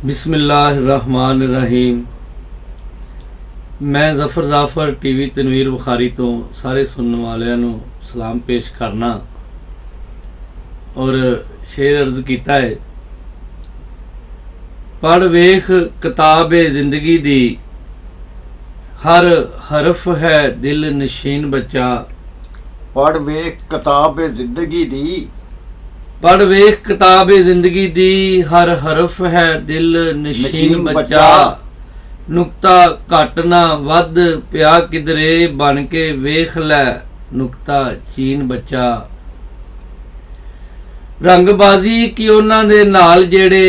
बिस्मिल्लाहिर्रहमानिर्रहीम। मैं जफर जाफर टीवी तनवीर बुखारी तो सारे सुनने वालियां नूं सलाम पेश करना और शेर अर्ज किया है। पढ़ वेख किताब जिंदगी दी, हर हरफ है दिल नशीन बच्चा। पढ़ वेख किताब जिंदगी दी, पढ़ वेख किताब जिंदगी दी, हर हरफ है दिल नशीन बच्चा। नुक्ता घट ना वध पिया किधरे, बन के वेख लै नुक्ता चीन बच्चा। रंगबाजी की उन्हां दे नाल जेड़े,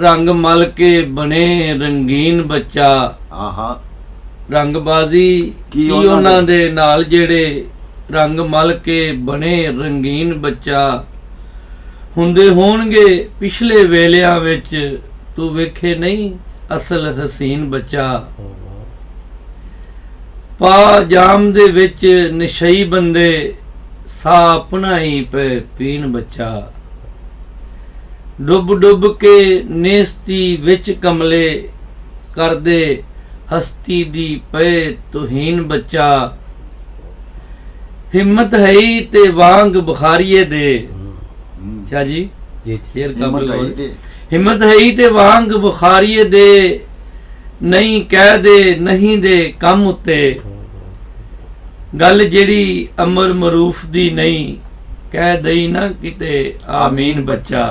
रंग मल के बने रंगीन बच्चा। रंगबाजी की उन्हां दे नाल जेड़े, रंग मल के बने रंगीन बच्चा। हुंदे होणगे पिछले वेलियां विच, तू वेखे नहीं असल हसीन बच्चा। पा जाम दे विच नशई बंदे, सा अपना ही पे पीन बच्चा। डुब डुब के नेस्ती विच कमले, कर दे हस्ती दी पे तुहीन बच्चा। हिम्मत है ही ते वांग बुखारिए दे। शाह जी शेर हिम्मत है ही ते वांग बुखारिए दे, नहीं कह दे नहीं दे कम उत्ते। गल जेड़ी अमर मरूफ दी नहीं, कह दई ना किते आमीन बच्चा।